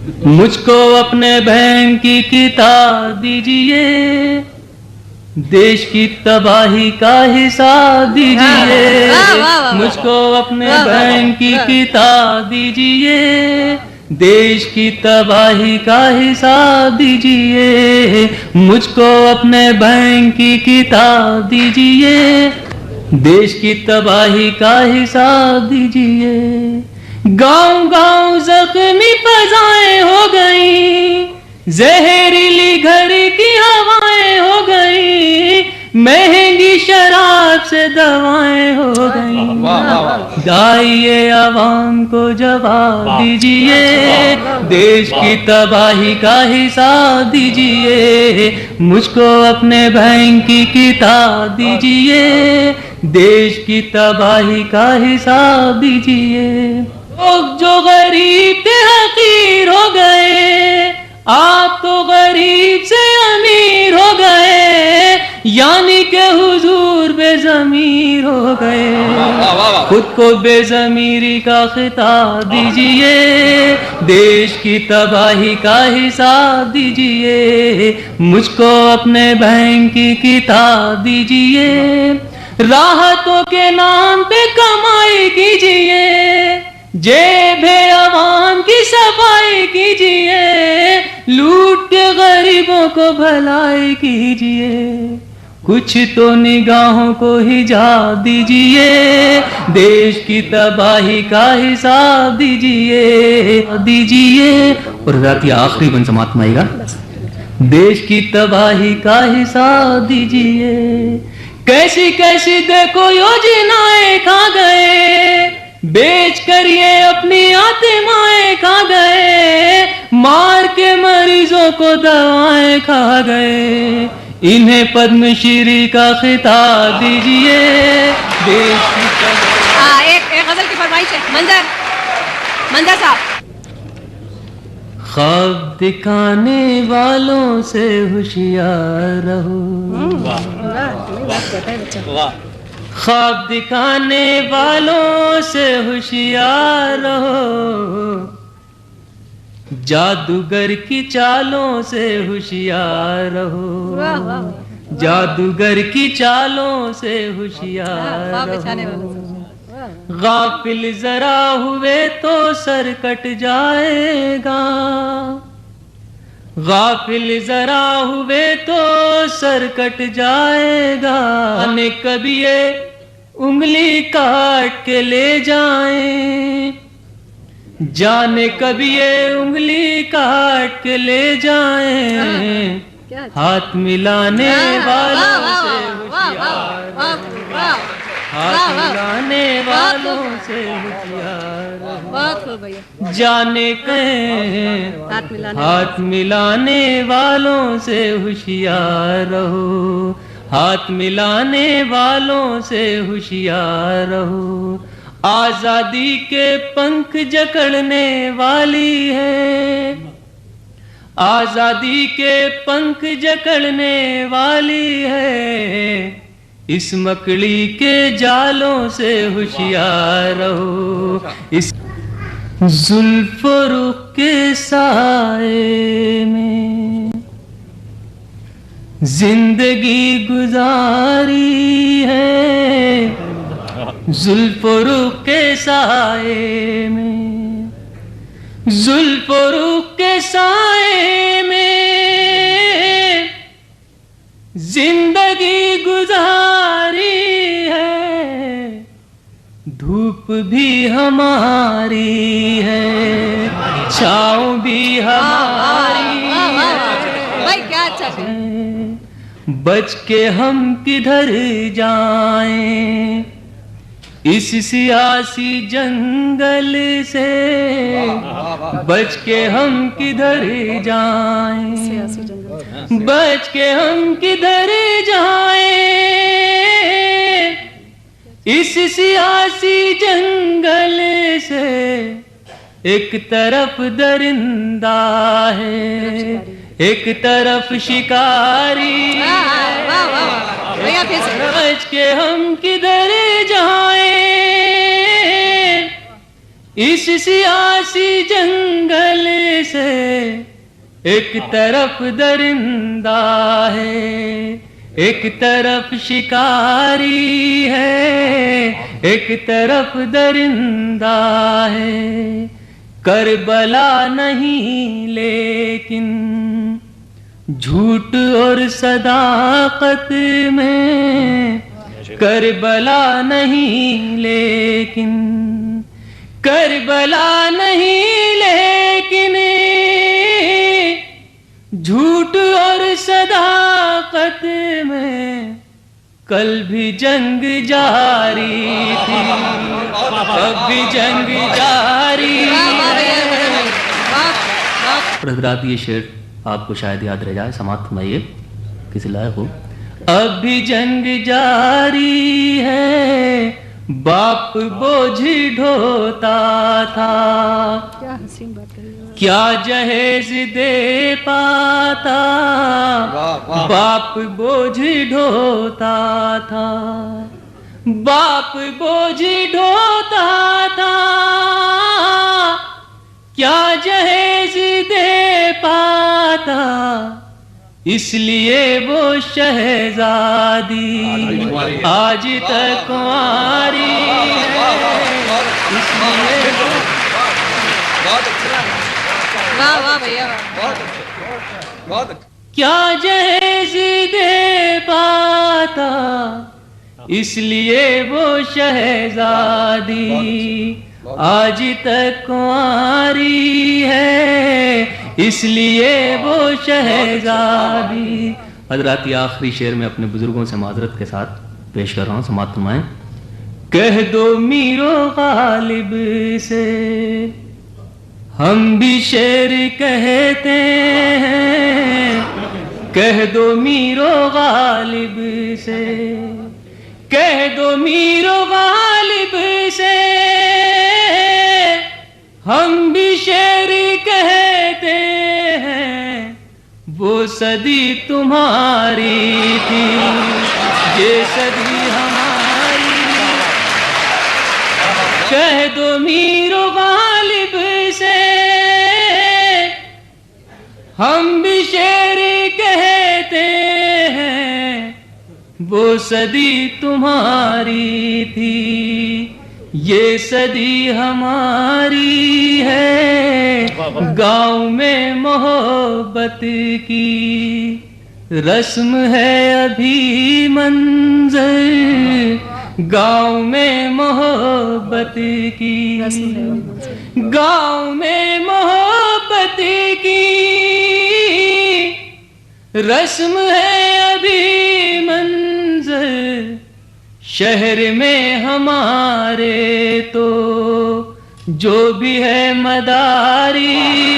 मुझको अपने बैंक की किताब दीजिए, देश की तबाही का हिसाब दीजिए। मुझको अपने बैंक की किताब दीजिए, देश की तबाही का हिसाब दीजिए। मुझको अपने बैंक की किताब दीजिए, देश की तबाही का हिसाब दीजिए। गांव गांव जख्मी फजाएं हो गई, जहरीली घर की हवाएं हो गई, महंगी शराब से दवाएं हो गई। आइए आवाम को जवाब दीजिए, देश की तबाही का हिसाब दीजिए। मुझको अपने बैंक की किताब दीजिए, देश की तबाही का हिसाब दीजिए। लोग जो गरीब थे हकीर हो गए, आप तो गरीब से अमीर हो गए, यानी के हुजूर बेज़मीर हो गए। खुद को बेज़मीरी का खिताब दीजिए, देश की तबाही का हिसाब दीजिए। मुझको अपने बैंक की किताब दीजिए, राहतों के नाम पे कमाई कीजिए, जेब आवाम की सफाई कीजिए, लूट के गरीबों को भलाई कीजिए। कुछ तो निगाहों को हिजाब दीजिए, देश की तबाही का हिसाब दीजिए। और रात की आखिरी बन समाप्त आएगा, देश की तबाही का हिसाब दीजिए। कैसी कैसी देखो योजनाएं खा गए, बेच कर ये अपनी आत्माएं खा गए, मार के मरीजों को दवाएं खा गए। इन्हें पद्मश्री का खिताब दीजिए, देश की एक गजल की फरमाइश है। मंजर साहब। ख्वाब दिखाने वालों से होशियार रहो, ख्वाब दिखाने वालों से होशियार रहो, जादूगर की चालों से होशियार रहो, जादूगर की चालों से होशियार रहो। गाफिल जरा हुए तो सर कट जाएगा, गाफिल जरा हुए तो सर कट जाएगा। ने कभी ये उंगली काट के ले जाएं, जाने कभी ये उंगली काट के ले जाएं। हाथ मिलाने वालों से होशियार, हाथ मिलाने वालों से होशियार, जाने कहें हाथ मिलाने वालों से होशियार रहो, हाथ मिलाने वालों से होशियार रहो। आजादी के पंख जकड़ने वाली है, आजादी के पंख जकड़ने वाली है, इस मकड़ी के जालों से होशियार रहो। इस जुल्फ रुख के साए में जिंदगी गुजारी है, जुल्फ रुख के साए में, जुल्फ रुख के साए में जिंदगी गुजारी है, धूप भी हमारी है, छाँव भी हमारी है। बच के हम किधर जाएं इस सियासी जंगल से, बच के हम किधर जाएं, बच के हम किधर जाएं इस सियासी जंगल से। एक तरफ दरिंदा है, एक तरफ शिकारी है, बच के हम किधर जाएं इस सियासी जंगल से। एक तरफ दरिंदा है, एक तरफ शिकारी है, एक तरफ दरिंदा है। करबला नहीं लेकिन झूठ और सदाकत में, करबला नहीं लेकिन, करबला नहीं लेकिन झूठ और सदाकत में। कल भी जंग जारी थी, अब भी जंग जारी है। हजरात ये शेर आपको शायद याद रह जाए, समाप्त फरमाइए किसी लायक हो। अब भी जंग जारी है, बाप बोझ ढोता था, क्या हसीन बात कर रही हो। क्या जहेज दे पाता, बाप बोझ ढोता था, बाप बोझ ढोता था, क्या जहेज दे पाता। इसलिए वो शहजादी आज तक कुंवारी है, इसलिए वाह वाह भैया, बहुत अच्छा। क्या जहेज दे पाता, इसलिए वो शहजादी आज तक कुंवारी है, इसलिए वो शहजादी। हजरात ये आखिरी शेर में अपने बुजुर्गों से माजरत के साथ पेश कर रहा हूँ, समाअत फरमाएं। कह दो मीरो गालिब से हम भी शेर कहते हैं, कह दो मीरो गालिब से, कह दो मीरो गालिब से हम भी शेर कहते हैं। वो सदी तुम्हारी थी, ये सदी हमारी। कह दो मीरो गालिब से हम भी शेर कहते हैं। वो सदी तुम्हारी थी, ये सदी हमारी है। गांव में मोहब्बत की रस्म है अभी मंजर, गांव में मोहब्बत की, गांव में मोहब्बत की रस्म है अभी मंजर। शहर में हमारे तो जो भी है मदारी